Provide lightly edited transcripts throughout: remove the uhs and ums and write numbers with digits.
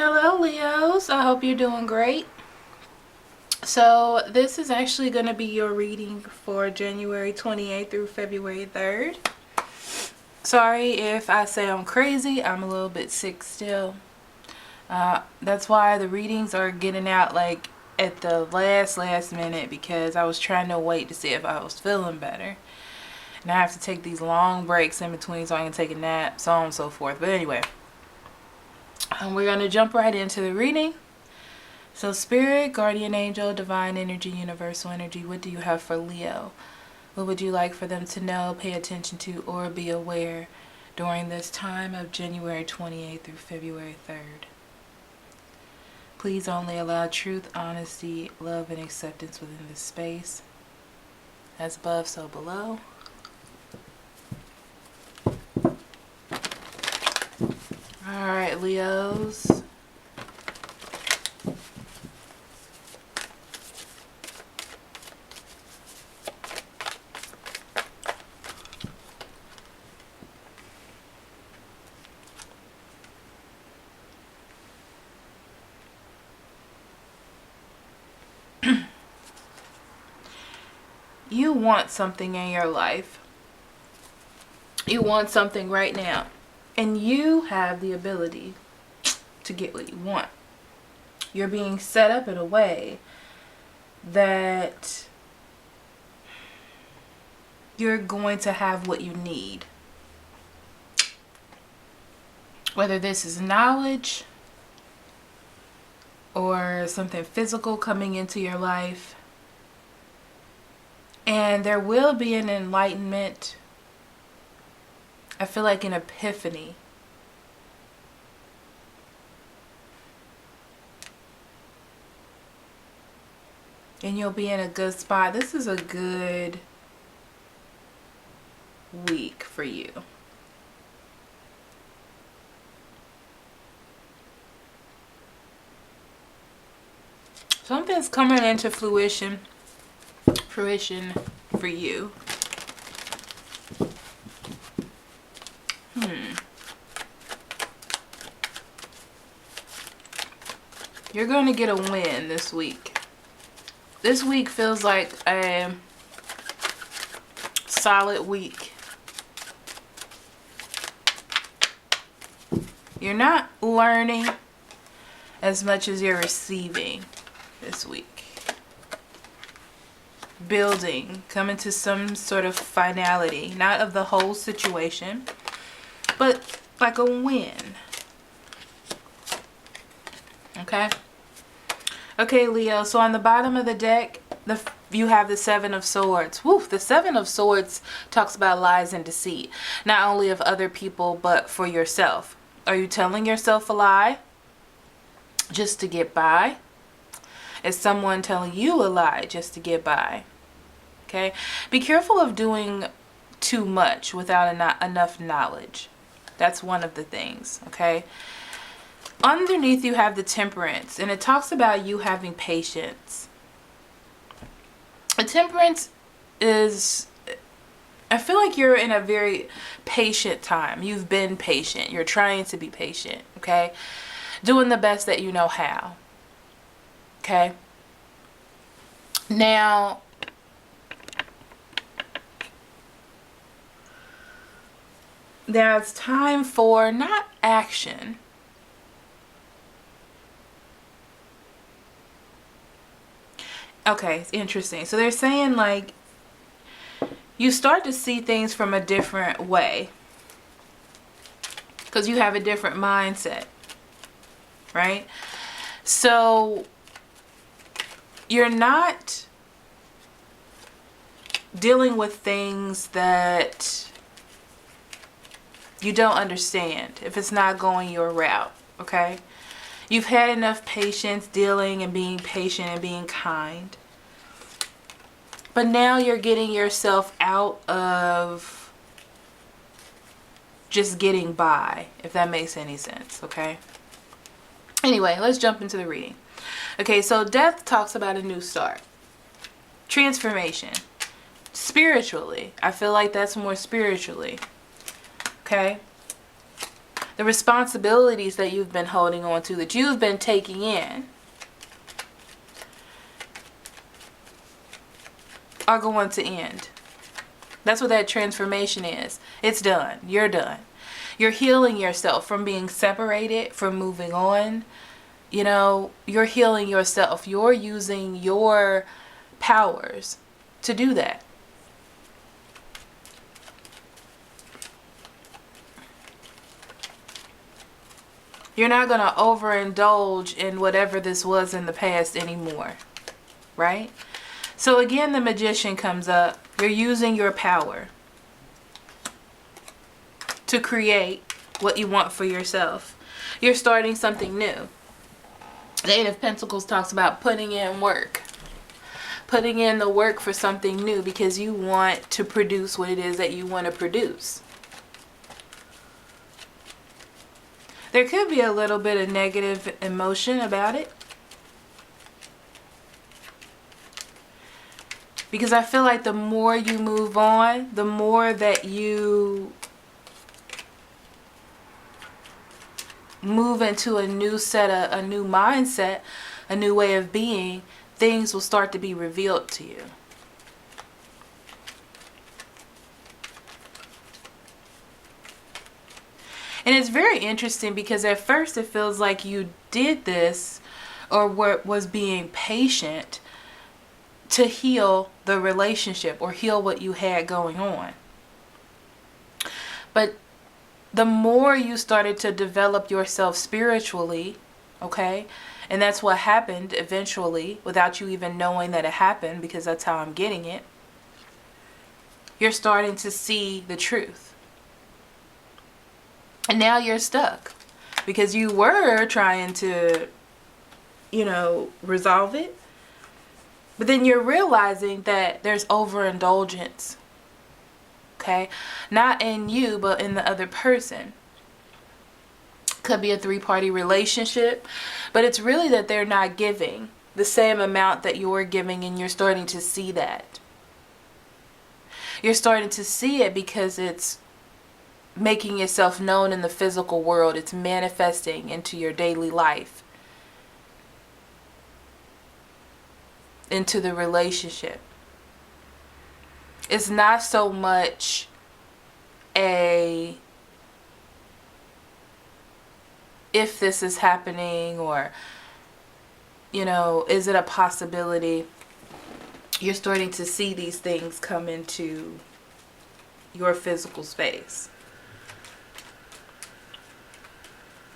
Hello Leos, I hope you're doing great. So this is actually going to be your reading for January 28th through February 3rd. Sorry if I sound crazy, I'm a little bit sick still. That's why the readings are getting out like at the last minute, because I was trying to wait to see if I was feeling better. And I have to take these long breaks in between so I can take a nap, so on and so forth. But anyway, we're going to jump right into the reading. So Spirit, Guardian Angel, Divine Energy, Universal Energy, what do you have for Leo? What would you like for them to know, pay attention to, or be aware during this time of January 28th through February 3rd? Please only allow truth, honesty, love, and acceptance within this space. As above, so below. Alright, Leos. You want something in your life. You want something right now. And you have the ability to get what you want. You're being set up in a way that you're going to have what you need. Whether this is knowledge or something physical coming into your life. And there will be an enlightenment. I feel like an epiphany. And you'll be in a good spot. This is a good week for you. Something's coming into fruition for you. You're going to get a win this week. This week feels like a solid week. You're not learning as much as you're receiving this week. Building, coming to some sort of finality, not of the whole situation, but like a win. Okay, Leo, so on the bottom of the deck, you have the Seven of Swords. Woo, the Seven of Swords talks about lies and deceit, not only of other people, but for yourself. Are you telling yourself a lie just to get by? Is someone telling you a lie just to get by? Okay, be careful of doing too much without enough knowledge. That's one of the things, okay? Underneath you have the Temperance, and it talks about you having patience. A temperance is, I feel like you're in a very patient time. You've been patient. You're trying to be patient, okay? Doing the best that you know how, okay? Now, there's time for not action. Okay, it's interesting. So they're saying like you start to see things from a different way because you have a different mindset, right? So you're not dealing with things that you don't understand if it's not going your route, okay? You've had enough patience dealing and being patient and being kind. But now you're getting yourself out of just getting by, if that makes any sense, okay? Anyway, let's jump into the reading. Okay, so Death talks about a new start. Transformation. Spiritually. I feel like that's more spiritually. Okay? The responsibilities that you've been holding on to, that you've been taking in, are going to end. That's what that transformation is. It's done. You're done. You're healing yourself from being separated, from moving on. You know, you're healing yourself. You're using your powers to do that. You're not going to overindulge in whatever this was in the past anymore. Right? So again, the Magician comes up. You're using your power to create what you want for yourself. You're starting something new. The Eight of Pentacles talks about putting in work. Putting in the work for something new because you want to produce what it is that you want to produce. There could be a little bit of negative emotion about it. Because I feel like the more you move on, the more that you move into a new a new mindset, a new way of being, things will start to be revealed to you. And it's very interesting because at first it feels like you did this or was being patient to heal the relationship or heal what you had going on. But the more you started to develop yourself spiritually, okay, and that's what happened eventually without you even knowing that it happened, because that's how I'm getting it, you're starting to see the truth. And now you're stuck because you were trying to, you know, resolve it. But then you're realizing that there's overindulgence. Okay? Not in you, but in the other person. Could be a three-party relationship. But it's really that they're not giving the same amount that you're giving, and you're starting to see that. You're starting to see it because it's making itself known in the physical world. It's manifesting into your daily life, into the relationship. It's not so much a if this is happening, or, you know, is it a possibility? You're starting to see these things come into your physical space.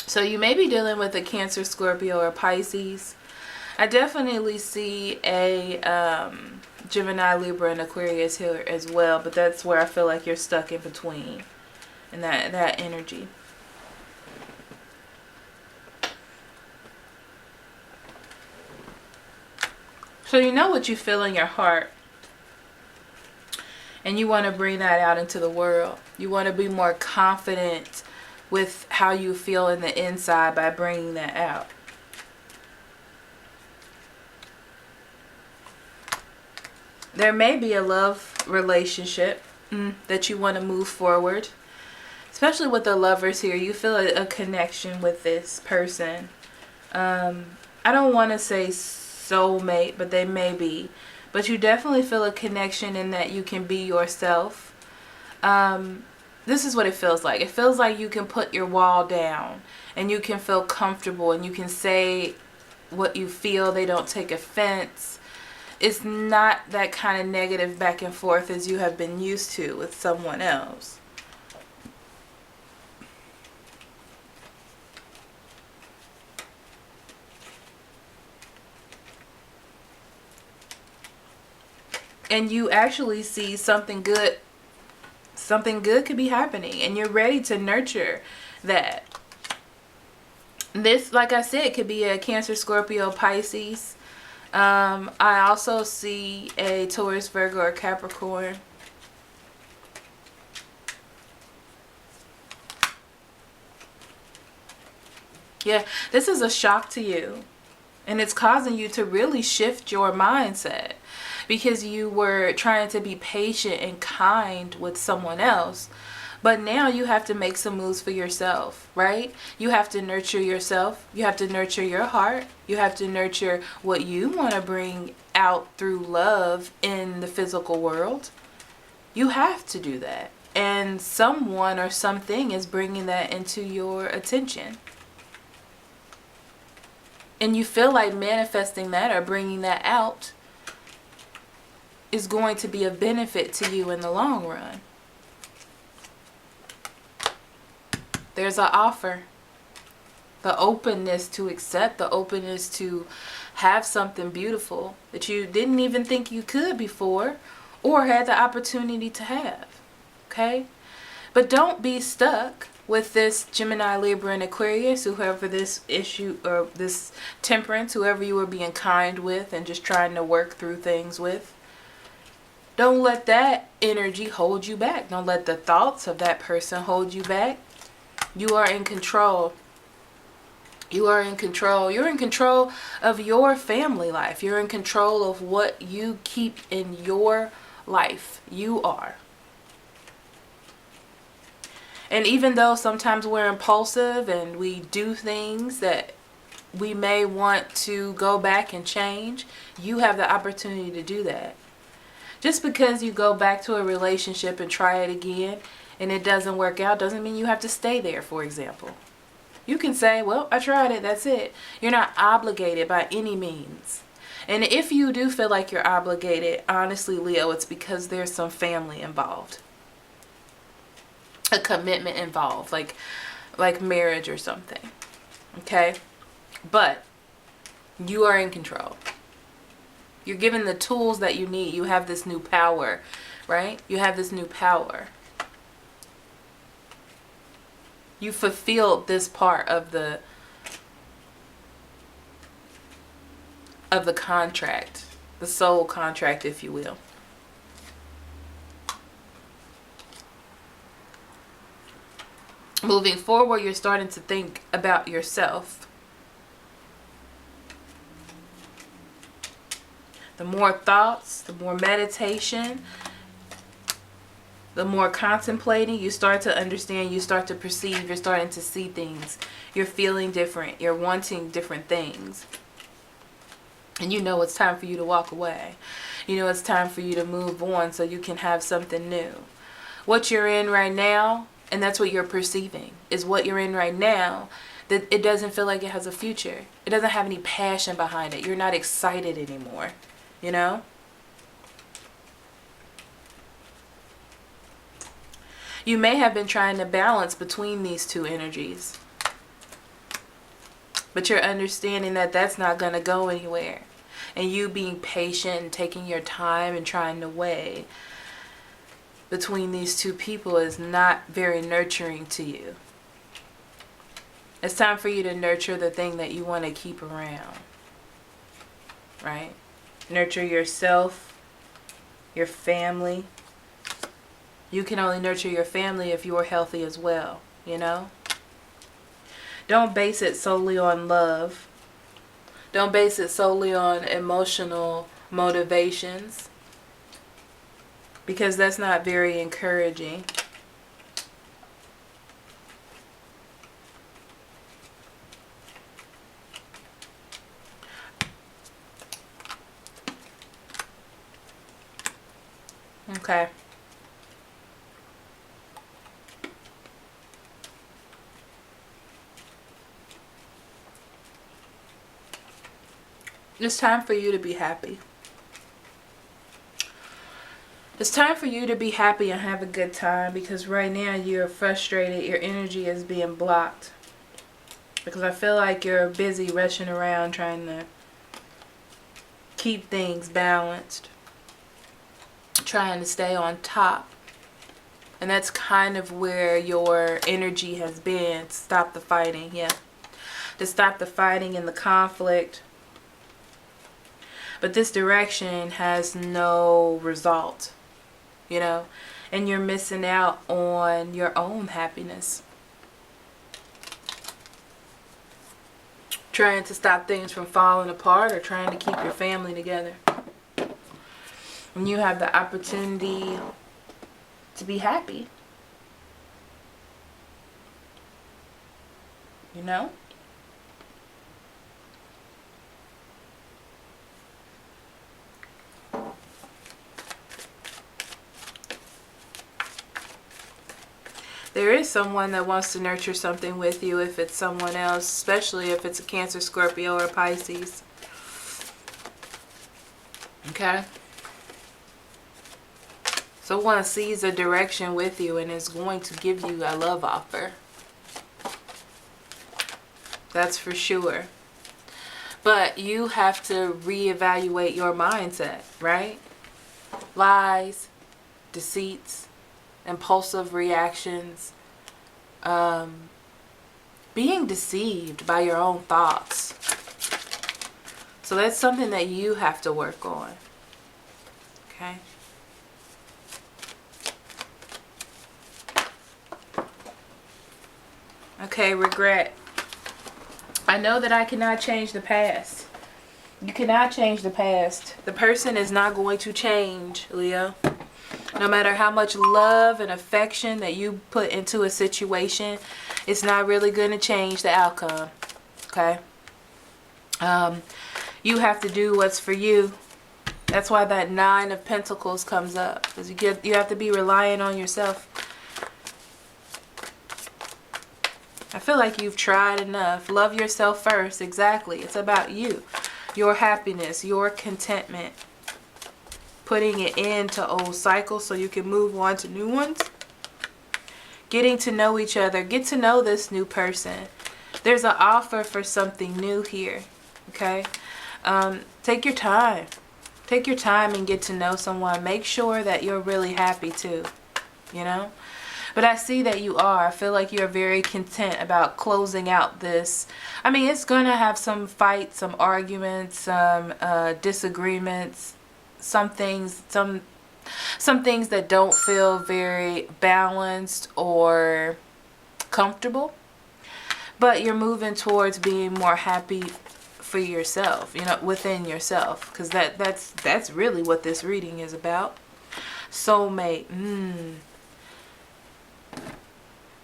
So you may be dealing with a Cancer, Scorpio, or Pisces. I definitely see a Gemini, Libra, and Aquarius here as well. But that's where I feel like you're stuck in between. And that energy. So you know what you feel in your heart. And you want to bring that out into the world. You want to be more confident with how you feel in the inside by bringing that out. There may be a love relationship that you want to move forward. Especially with the Lovers here. You feel a connection with this person. I don't want to say soulmate, but they may be. But you definitely feel a connection in that you can be yourself. This is what it feels like. It feels like you can put your wall down and you can feel comfortable and you can say what you feel. They don't take offense. It's not that kind of negative back and forth as you have been used to with someone else. And you actually see something good. Something good could be happening, and you're ready to nurture that. This, like I said, could be a Cancer, Scorpio, Pisces. I also see a Taurus, Virgo, or Capricorn. Yeah, this is a shock to you. And it's causing you to really shift your mindset. Because you were trying to be patient and kind with someone else. But now you have to make some moves for yourself, right? You have to nurture yourself. You have to nurture your heart. You have to nurture what you want to bring out through love in the physical world. You have to do that. And someone or something is bringing that into your attention. And you feel like manifesting that or bringing that out is going to be a benefit to you in the long run. There's an offer. The openness to accept, the openness to have something beautiful that you didn't even think you could before or had the opportunity to have. Okay? But don't be stuck with this Gemini, Libra, and Aquarius, whoever this issue or this Temperance, whoever you were being kind with and just trying to work through things with. Don't let that energy hold you back. Don't let the thoughts of that person hold you back. You are in control. You are in control. You're in control of your family life. You're in control of what you keep in your life. You are. And even though sometimes we're impulsive and we do things that we may want to go back and change, you have the opportunity to do that. Just because you go back to a relationship and try it again and it doesn't work out doesn't mean you have to stay there, for example. You can say, well, I tried it, that's it. You're not obligated by any means. And if you do feel like you're obligated, honestly, Leo, it's because there's some family involved. A commitment involved, like marriage or something. Okay? But you are in control. You're given the tools that you need. You have this new power, right? You have this new power. You fulfilled this part of the contract, the soul contract, if you will. Moving forward, you're starting to think about yourself. The more thoughts, the more meditation, the more contemplating, you start to understand, you start to perceive, you're starting to see things. You're feeling different. You're wanting different things. And you know it's time for you to walk away. You know it's time for you to move on so you can have something new. What you're in right now, and that's what you're perceiving, is what you're in right now, that it doesn't feel like it has a future. It doesn't have any passion behind it. You're not excited anymore, you know? You may have been trying to balance between these two energies. But you're understanding that that's not going to go anywhere. And you being patient and taking your time and trying to weigh between these two people is not very nurturing to you. It's time for you to nurture the thing that you want to keep around. Right? Nurture yourself, your family. You can only nurture your family if you are healthy as well, you know? Don't base it solely on love. Don't base it solely on emotional motivations, because that's not very encouraging. Okay. It's time for you to be happy. It's time for you to be happy and have a good time, because right now you're frustrated. Your energy is being blocked. Because I feel like you're busy rushing around trying to keep things balanced. Trying to stay on top. And that's kind of where your energy has been. To stop the fighting, yeah. To stop the fighting and the conflict. But this direction has no result, you know, and you're missing out on your own happiness. Trying to stop things from falling apart or trying to keep your family together. And you have the opportunity to be happy. you know? There is someone that wants to nurture something with you if it's someone else, especially if it's a Cancer, Scorpio, or Pisces. Okay? Someone sees a direction with you and is going to give you a love offer. That's for sure. But you have to reevaluate your mindset, right? Lies, deceits, impulsive reactions, being deceived by your own thoughts. So that's something that you have to work on. Okay? Okay, regret. I know that I cannot change the past. You cannot change the past. The person is not going to change, Leo. No matter how much love and affection that you put into a situation, it's not really going to change the outcome. Okay? You have to do what's for you. That's why that 9 of Pentacles comes up. Because you have to be reliant on yourself. I feel like you've tried enough. Love yourself first. Exactly. It's about you. Your happiness. Your contentment. Putting it into old cycles so you can move on to new ones. Getting to know each other. Get to know this new person. There's an offer for something new here. Okay? Take your time. Take your time and get to know someone. Make sure that you're really happy too. You know? But I see that you are. I feel like you're very content about closing out this. I mean, it's going to have some fights, some arguments, some disagreements, some things that don't feel very balanced or comfortable. But you're moving towards being more happy for yourself, you know, within yourself. Because that's really what this reading is about. Soulmate.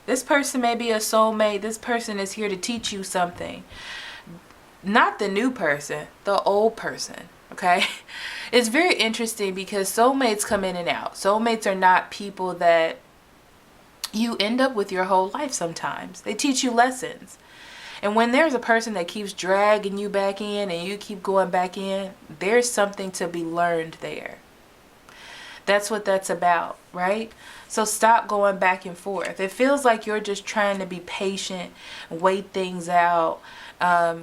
This person may be a soulmate. This person is here to teach you something. Not the new person, the old person. Okay? It's very interesting because soulmates come in and out. Soulmates are not people that you end up with your whole life sometimes. They teach you lessons. And when there's a person that keeps dragging you back in and you keep going back in, there's something to be learned there. That's what that's about, right? So stop going back and forth. It feels like you're just trying to be patient, wait things out,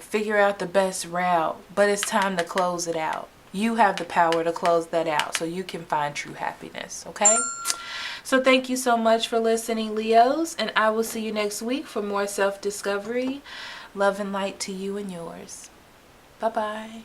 figure out the best route. But it's time to close it out. You have the power to close that out so you can find true happiness, okay? So thank you so much for listening, Leos. And I will see you next week for more self-discovery. Love and light to you and yours. Bye-bye.